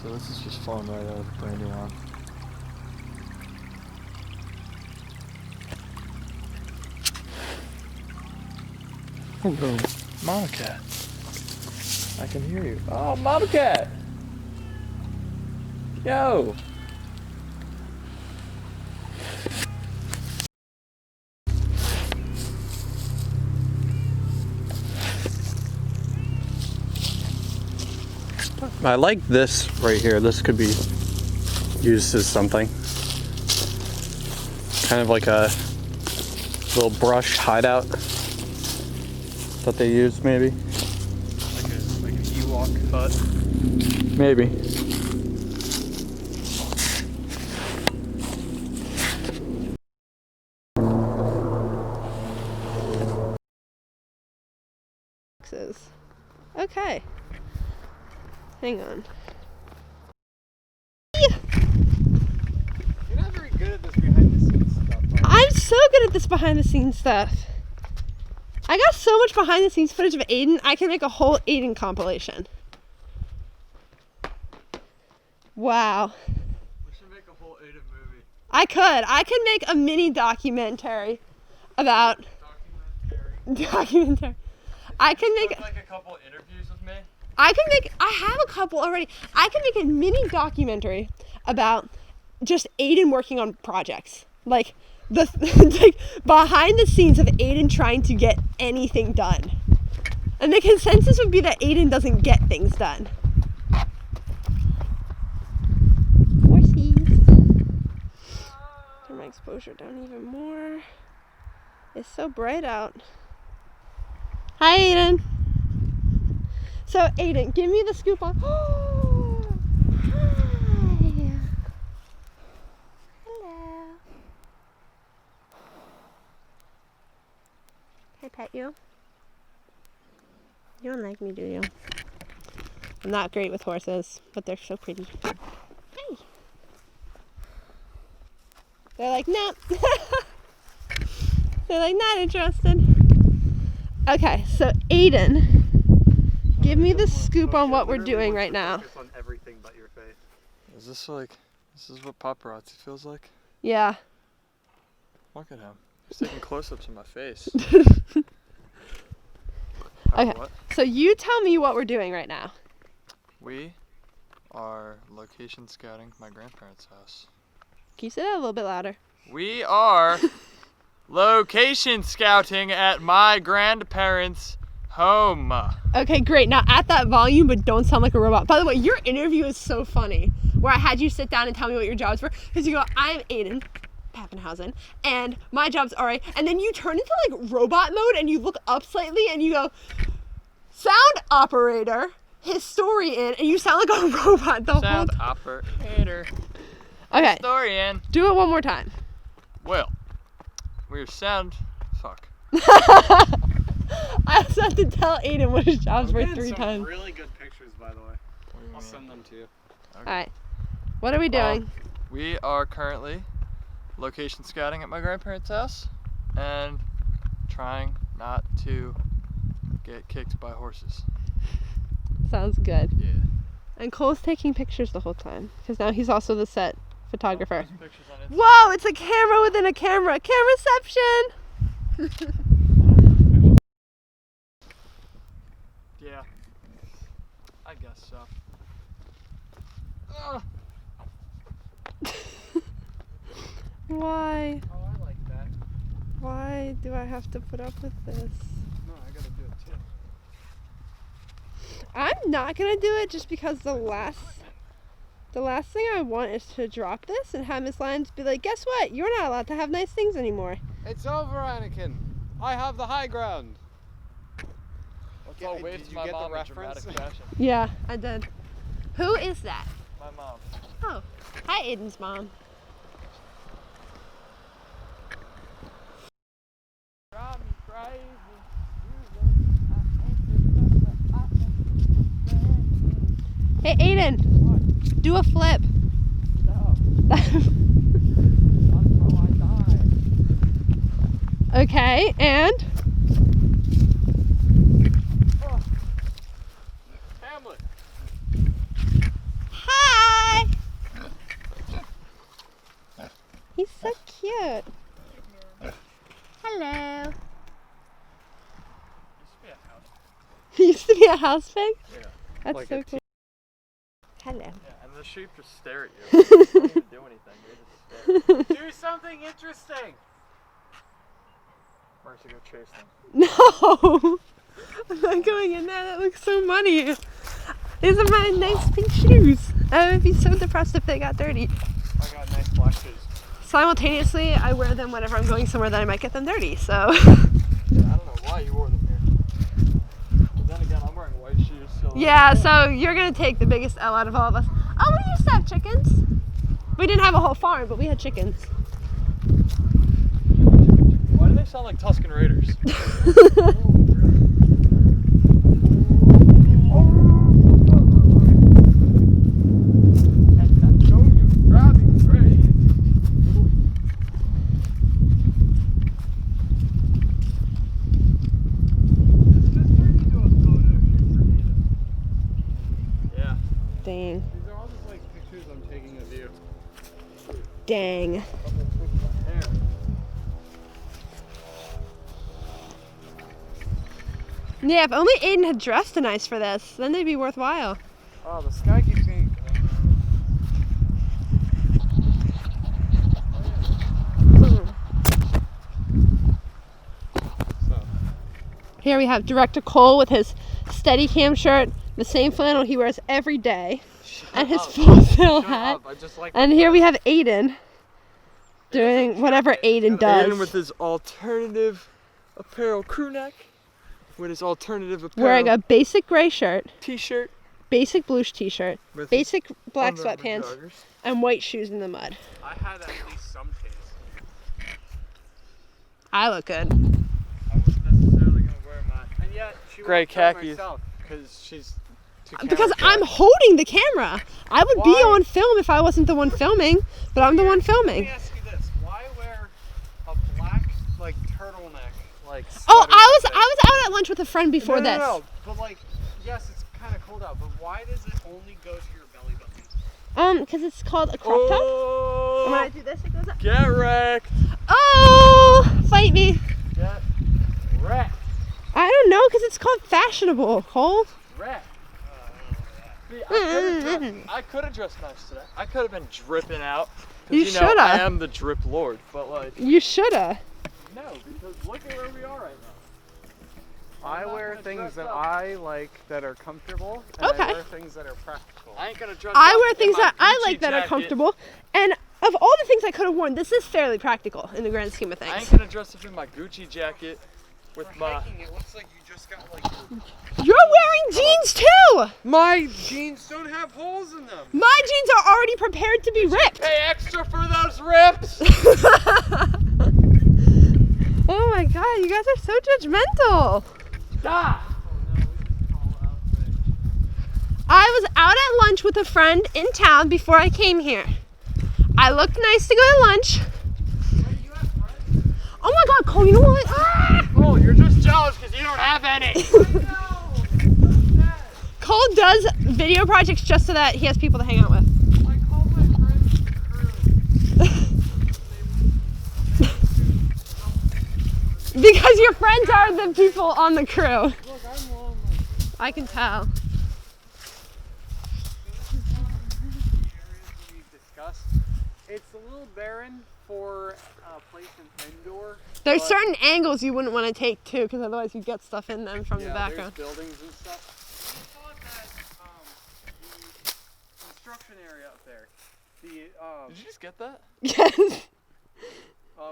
So this is just falling right out of the brand new one. Hello, Mama Cat. I can hear you. Oh, Mama Cat! Yo! I like this right here. This could be used as something. Kind of like a little brush hideout that they use, maybe. Like an Ewok hut. Maybe. Okay. Hang on. You're not very good at this behind the scenes stuff. I'm so good at this behind the scenes stuff. I got so much behind the scenes footage of Aiden, I can make a whole Aiden compilation. Wow. We should make a whole Aiden movie. I could make a mini documentary about documentary. I can make like a couple interviews with me. I have a couple already. I can make a mini documentary about just Aiden working on projects. Like the like behind the scenes of Aiden trying to get anything done. And the consensus would be that Aiden doesn't get things done. Horsies. Turn my exposure down even more. It's so bright out. Hi, Aiden. So, Aiden, give me the scoop on. Oh, hi. Hello. Can I pet you? You don't like me, do you? I'm not great with horses, but they're so pretty. Hi. They're like, no. They're like, not interested. Okay, so Aiden, give me the scoop on what we're doing right now. Focus on everything but your face. Is this what paparazzi feels like? Yeah. Look at him. He's taking close-ups of my face. Okay, What? so you tell me what we're doing right now. We are location scouting my grandparents' house. Can you say that a little bit louder? We are location scouting at my grandparents' home. Okay, great. Now at that volume, but don't sound like a robot. By the way, your interview is so funny, where I had you sit down and tell me what your jobs were. Because you go, I'm Aiden Pappenhausen, and my job's RA. And then you turn into like robot mode, and you look up slightly, and you go, sound operator, historian, and you sound like a robot the whole Sound time. operator. Okay, Historian. do it one more time. Well, we're sound. Fuck. I just have to tell Aiden what his jobs were 3 some times. really good pictures, by the way. I'll send them to you. Okay. Alright, what are we doing? We are currently location scouting at my grandparents' house and trying not to get kicked by horses. Sounds good. Yeah. And Cole's taking pictures the whole time, because now he's also the set photographer. Post pictures on Instagram. Whoa, it's a camera within a camera. Cameraception! Yeah. I guess so. Why? Oh, I like that. Why do I have to put up with this? No, I gotta do it too. I'm not gonna do it just because the last thing I want is to drop this and have Miss Lyons be like, guess what? You're not allowed to have nice things anymore. It's over, Anakin. I have the high ground. Let's all wave Did to you my get the mom in reference? dramatic fashion. Yeah, I did. Who is that? My mom. Oh, hi Aiden's mom. Hey Aiden, what? Do a flip. No. That's how I die. Okay, and? Hamlet. Hi! He used to be a house pig? Yeah. That's Like so a cool. Hello. Yeah, and the sheep just stare at you. They don't even do anything. They just stare. Do something interesting. Marisa, go chase them. No! I'm not going in there. That looks so muddy. These are my nice pink shoes. I would be so depressed if they got dirty. I got nice black shoes. Simultaneously, I wear them whenever I'm going somewhere that I might get them dirty, so. Yeah, I don't know why you wore them here. But then again, I'm wearing white shoes, so. Yeah, so you're gonna take the biggest L out of all of us. Oh, we used to have chickens. We didn't have a whole farm, but we had chickens. Why do they sound like Tuscan Raiders? Dang. These are all just like pictures I'm taking of you. Dang. Yeah, if only Aiden had dressed nice for this, then they'd be worthwhile. Oh, the sky keeps getting. Here we have Director Cole with his Steadicam shirt, the same flannel he wears every day, and his full sail hat. And here we have Aiden doing whatever Aiden does. Aiden with his alternative apparel crew neck, with his alternative apparel Wearing a basic gray shirt, t-shirt, basic blue t-shirt, with basic black Under Armour sweatpants, joggers. and white shoes in the mud. I had at least some taste. I look good. I wasn't necessarily gonna wear mine. And yet, she Gray won't film khakis. herself because she's too Because camera I'm shy. holding the camera. I would be Why? on film if I wasn't the one filming, but I'm the one Let filming. me ask you this: why wear a black like turtleneck like? Oh, sweater I type was out at lunch with a friend before no, this. No, but like, yes, it's kind of cold out, but why does it only go to your belly button? Because it's called a crop top. Oh, And when I do this, it goes up. get wrecked. Oh, fight me. Get wrecked. I don't know, because it's called fashionable, Cole. Wrecked. See, I could have dressed nice today. I could have been dripping out. 'Cause, You know, shoulda. I am the drip lord, but like, You shoulda. no, because look at where we are right now. I I'm not wear gonna things dress that up. I like that are comfortable, and Okay. I wear things that are practical. I ain't gonna dress I up wear in things my that I Gucci like that are jacket. comfortable. And of all the things I could have worn, this is fairly practical in the grand scheme of I ain't things. gonna dress up in my Gucci jacket with For my. hiking, it looks like you just got like. You're wearing jeans too! My jeans don't have holes in them. My jeans are already prepared to be ripped. Pay extra for those rips. Oh my god, you guys are so judgmental. Stop. I was out at lunch with a friend in town before I came here. I looked nice to go to lunch. Oh my god, Cole, you know what? Ah! Oh, you're just jealous because you don't have any. Cole does video projects just so that he has people to hang out with. I called my friends crew. Because your friends are the people on the crew. Look, I'm lonely. I can tell. It's a little barren for a place indoor. There's but- certain angles you wouldn't want to take too, because otherwise you get stuff in them from the background. There's buildings and stuff. We thought that the construction area up there. Did you just get that? Yes.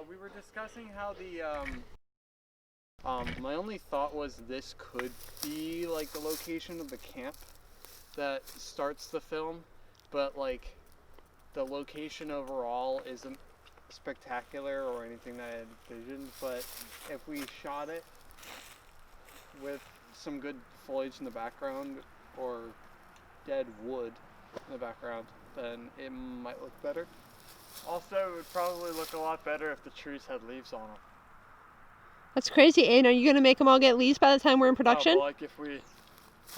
We were discussing how my only thought was this could be like the location of the camp that starts the film, but like the location overall isn't spectacular or anything that I envisioned. But if we shot it with some good foliage in the background or dead wood in the background, then it might look better. Also, it would probably look a lot better if the trees had leaves on them. That's crazy, Aiden. Are you going to make them all get leaves by the time we're in production? No, but like if we, I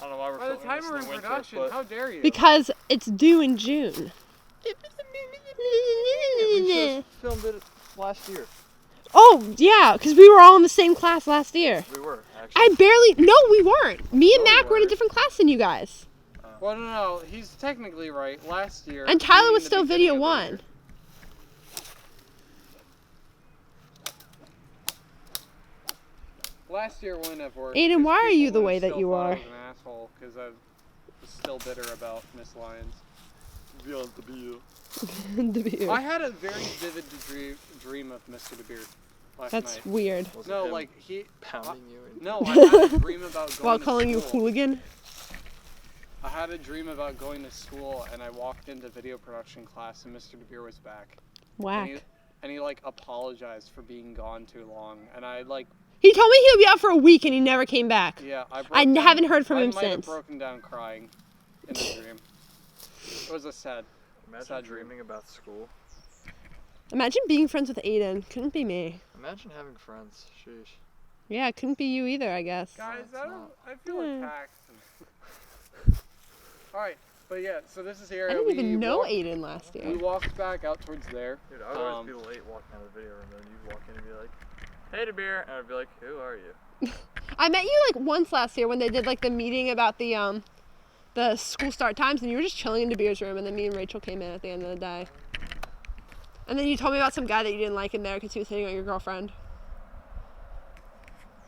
don't know why we're By the filming time this we're in in the winter, production, but how dare you? Because it's due in June. we just filmed it last year. Oh, yeah, because we were all in the same class last year. We were, actually. No, we weren't. Me and No, we Mac were in a weren't. different class than you guys. Well, no, he's technically right. Last year. And Tyler meaning was the still beginning video of the one. year. Last year wouldn't have worked. Aiden, 'cause why are people you the would've way that still you thought I are? was an asshole because I was still bitter about Miss Lyons. Beyond the view. I had a very vivid dream of Mr. DeBeer last That's night. weird. Was No, it him like he. pounding you. No, I had a dream about going While to calling you school. hooligan? I had a dream about going to school, and I walked into video production class, and Mr. DeBeer was back. Whack. And he like apologized for being gone too long, and I like He told me he would be out for a week and he never came back. yeah haven't heard from him I might have since. broken down crying in the dream. It was a sad. Imagine Sad dream. dreaming about school. Imagine being friends with Aiden. Couldn't be me. Imagine having friends. Sheesh. Yeah, it couldn't be you either, I guess. Guys, it's I feel Hmm. attacked. All right, but yeah, so this is the area I didn't we even know walked, Aiden last We year. walked back out towards there. Dude, I would always be late walking out of the video room, and you'd walk in and be like, "Hey, DeBeer," and I'd be like, "Who are you?" I met you like once last year when they did like the meeting about the school start times, and you were just chilling in DeBeer's room, and then me and Rachel came in at the end of the day. And then you told me about some guy that you didn't like in there because he was hitting on your girlfriend.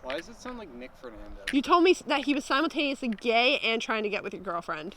Why does it sound like Nick Fernandez? You told me that he was simultaneously gay and trying to get with your girlfriend.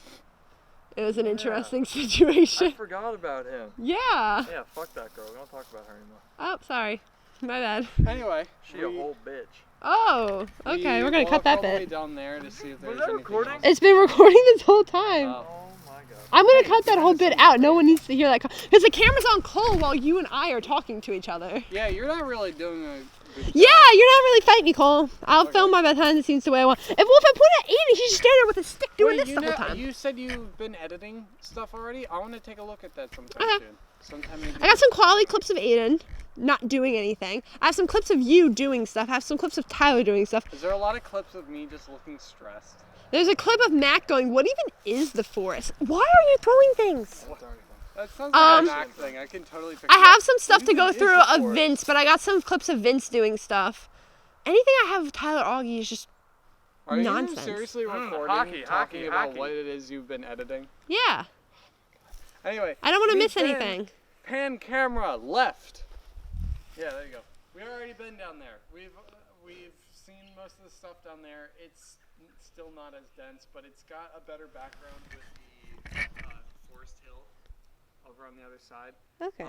It was an Yeah. interesting I situation. forgot about him. Yeah. Yeah, fuck that girl. We don't talk about her anymore. Oh, sorry. My bad. Anyway, She a whole bitch. Oh, okay. We're gonna cut walked that all the way bit. down there to see if there's Was that anything recording? else. It's been recording this whole time. Oh. Oh my god. I'm gonna cut that whole bit out. No one needs to hear that because the camera's on Cole while you and I are talking to each other. Yeah, you're not really doing a good job. Yeah, you're not really fighting me, Cole. I'll Okay. film my behind the scenes the way I want. If I put it at Aiden, he's just standing there with a stick doing Wait, this the whole time. you said you've been editing stuff already? I want to take a look at that sometime Okay. soon. Sometime maybe. I got some quality clips of Aiden not doing anything. I have some clips of you doing stuff. I have some clips of Tyler doing stuff. Is there a lot of clips of me just looking stressed? There's a clip of Mac going, "What even is the forest? Why are you throwing things?" That sounds like Um, a Mac thing. I can totally picture I have that. some stuff to go What even through is the of forest? Vince, but I got some clips of Vince doing stuff. Anything I have of Tyler Augie is just Are you nonsense. seriously Mm, recording, hockey, talking hockey, about hockey. what it is you've been editing? yeah. Anyway, I don't want to we've miss been- anything. Pan camera left. Yeah, there you go. We've already been down there. We've seen most of the stuff down there. It's still not as dense, but it's got a better background with the Forest Hill over on the other side. Okay.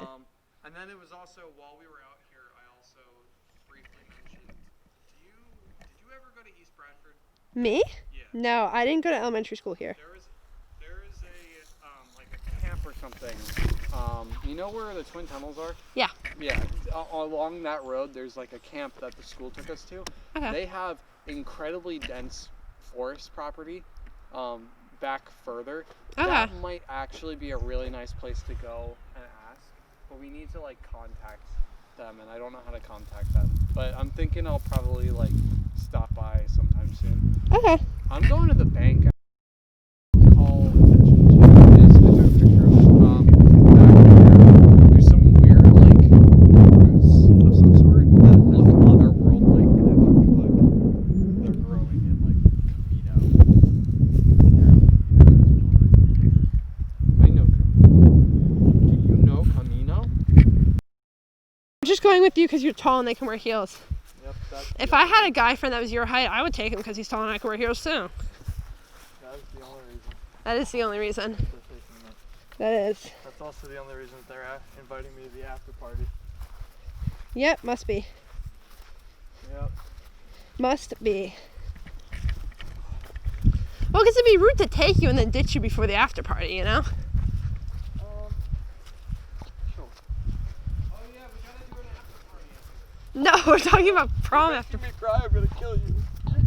And then it was also while we were out here, I also briefly mentioned. Did you ever go to East Bradford? Me? Yeah. No, I didn't go to elementary school here. There is a like a camp or something. You know where the Twin Tunnels are? Yeah. Yeah. Along that road, there's like a camp that the school took us to. Okay. They have incredibly dense forest property back further. Okay. That might actually be a really nice place to go and ask, but we need to like contact them, and I don't know how to contact them. But I'm thinking I'll probably like stop by sometime soon. Okay. I'm going to the bank. Call attention to is I took a picture of back there. There's some weird like roots of some sort that look otherworldly. They look like they're growing in like Camino. I know. Do you know Camino? I'm just going with you because you're tall and they can wear heels. Yep, that's If I had a guy friend that was your height, I would take him because he's tall and I can wear heels too. that's the only reason That is the only reason. they're taking me. That is. That's also the only reason that they're inviting me to the after party. Yep, must be. Yep. Must be. Well, because it'd be rude to take you and then ditch you before the after party, you know? Sure. Oh yeah, we gotta do an after party. No, we're talking about prom after. Make me cry, I'm gonna kill you.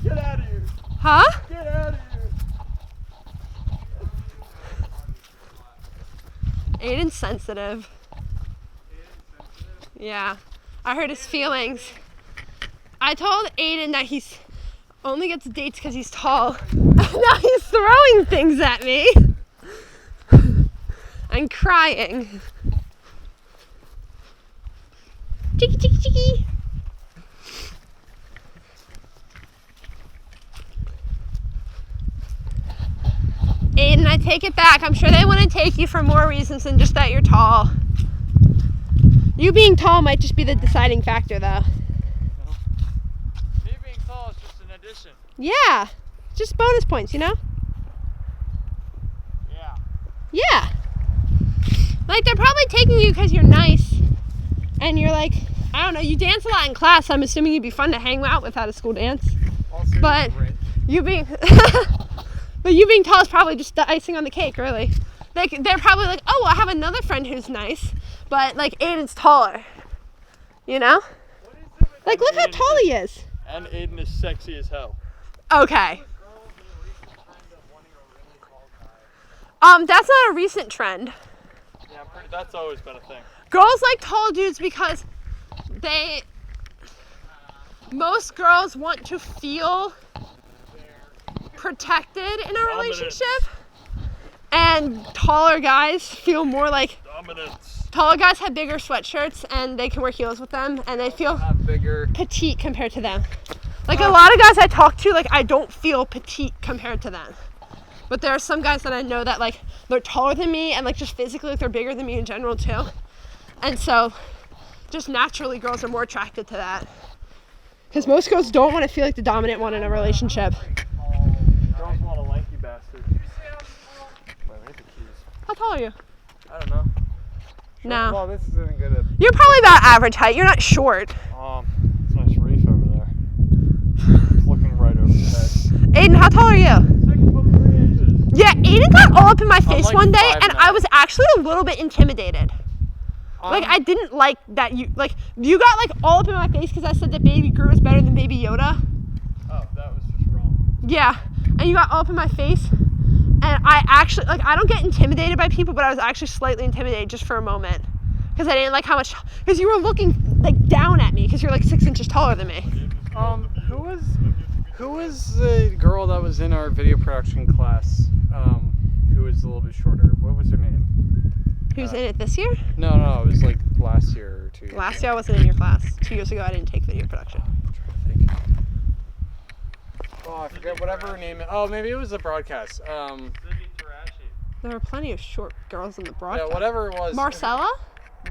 Get out of here. Huh? Get out of here. Aiden's sensitive. Yeah. I hurt his feelings. I told Aiden that he's only gets dates because he's tall. Now he's throwing things at me. I'm crying. Chicky, chicky, chicky. Aiden, I take it back. I'm sure they want to take you for more reasons than just that you're tall. You being tall might just be the deciding factor, though. No. Me being tall is just an addition. Yeah, just bonus points, you know? Yeah. Yeah. Like, they're probably taking you because you're nice. And you're like, I don't know, you dance a lot in class. So I'm assuming you'd be fun to hang out with at a school dance. Also, But you being... But you being tall is probably just the icing on the cake, really. Like, they're probably like, oh, I have another friend who's nice, but, like, Aiden's taller. You know? Like, look how tall he is. And Aiden is sexy as hell. Okay. That's not a recent trend. Yeah, that's always been a thing. Girls like tall dudes because most girls want to feel protected in a relationship, and taller guys feel more like Dominance. taller guys have bigger sweatshirts and they can wear heels with them and they feel bigger. petite compared to them. Like a lot of guys I talk to, like I don't feel petite compared to them. But there are some guys that I know that like they're taller than me and like just physically like, they're bigger than me in general too. And so just naturally girls are more attracted to that. Because most girls don't want to feel like the dominant one in a relationship. Girls want a lanky bastard. Wait, we need the keys. How tall are you? I don't know. No. Well, this isn't good. You're probably about average height. You're not short. It's a nice reef over there. It's looking right over your head. Aiden, how tall are you? 6'3" inches. Yeah, Aiden got all up in my face like one day and 5'9". I was actually a little bit intimidated. Like I didn't like that you got like all up in my face because I said that Baby Groot was better than Baby Yoda. Oh, that was just wrong. Yeah, and you got all up in my face, and I actually like I don't get intimidated by people, but I was actually slightly intimidated just for a moment because I didn't like how much because you were looking like down at me because you're like 6 inches taller than me. Who was the girl that was in our video production class? Who was a little bit shorter? What was her name? Who's in it this year? No, it was like last year or 2 years. Last year I wasn't in your class. 2 years ago I didn't take video production. I'm trying to think. Oh, I forget whatever her name is. Oh, maybe it was the broadcast. There were plenty of short girls in the broadcast. Yeah, whatever it was. Marcella?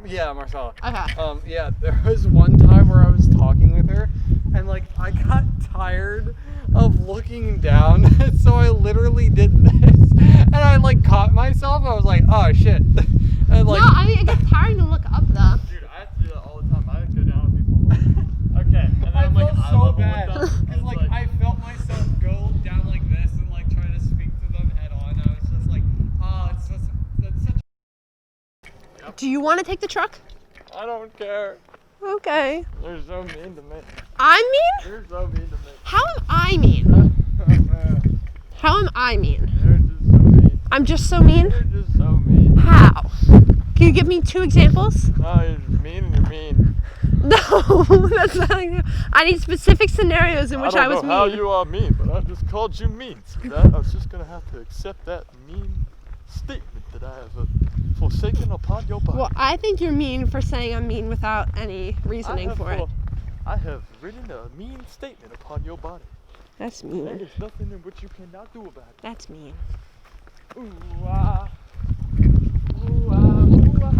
Yeah, Marcella. Okay. Yeah, there was one time where I was talking with her, and like I got tired of looking down, so I literally did this, and I like caught myself. I was like, oh shit, and like. No, I mean it gets tiring to look up though. Dude, I have to do that all the time. I go down with people. I'm like, okay, and then I'm like, felt I so level bad with them. because like I felt myself go down like this and like try to speak to them head on. I was just like, oh, it's such. Do you want to take the truck? I don't care. Okay. They're so mean to me. I'm mean? You're so mean to me. How am I mean? How am I mean? You're just so mean. I'm just so mean? You're just so mean. How? Can you give me 2 examples? No, you're mean and you're mean. No, that's not. I need specific scenarios in which I was don't know how mean. you are mean, but I just called you mean. So that, I was just gonna have to accept that mean statement that I have forsaken upon your body. Well, I think you're mean for saying I'm mean without any reasoning for it. I have written a mean statement upon your body. That's There mean. is nothing in which you cannot do about it. That's mean. Ooh ah. Ooh ah. Ooh ah.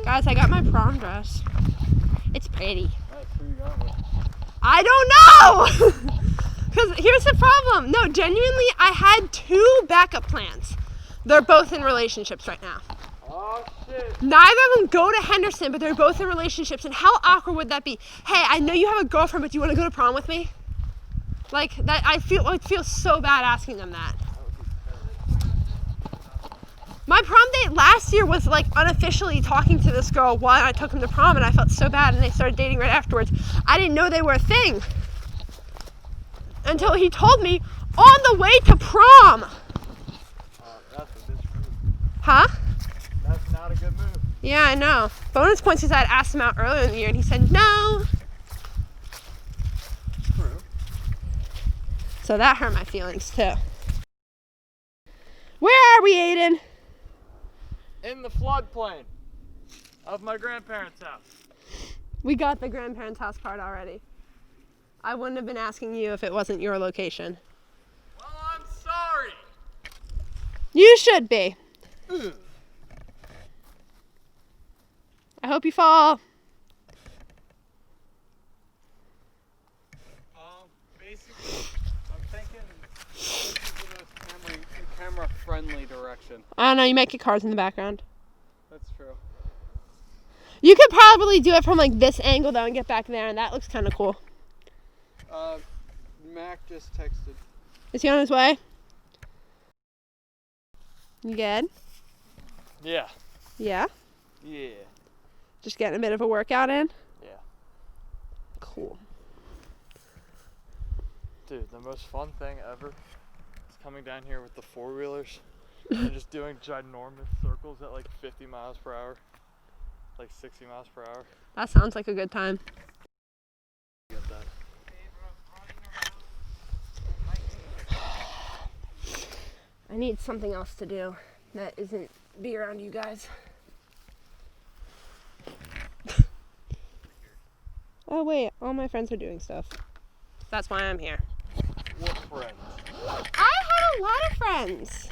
Guys, I got my prom dress. It's pretty. That's who you got with. I don't know! Because here's the problem. No, genuinely, I had 2 backup plans. They're both in relationships right now. Oh shit. Neither of them go to Henderson, but they're both in relationships. And how awkward would that be? Hey, I know you have a girlfriend, but do you want to go to prom with me? Like, that, I feel so bad asking them that. My prom date last year was like unofficially talking to this girl while I took him to prom, and I felt so bad, and they started dating right afterwards. I didn't know they were a thing until he told me on the way to prom. That's a bitch move. Huh? That's not a good move. Yeah, I know. Bonus points because I had asked him out earlier in the year, and he said no. True. So that hurt my feelings too. Where are we, Aiden? In the floodplain of my grandparents' house. We got the grandparents' house part already. I wouldn't have been asking you if it wasn't your location. Well, I'm sorry. You should be. I hope you fall. Basically, I'm thinking this is the most camera-friendly direction. I don't know, you might get cars in the background. That's true. You could probably do it from like this angle though and get back there, and that looks kind of cool. Mac just texted. Is he on his way? You good? Yeah. Yeah? Yeah. Just getting a bit of a workout in? Yeah. Cool. Dude, the most fun thing ever is coming down here with the four-wheelers and just doing ginormous circles at like 50 miles per hour. Like 60 miles per hour. That sounds like a good time. Get that. I need something else to do that isn't be around you guys. Oh wait, all my friends are doing stuff. That's why I'm here. What friends? I had a lot of friends.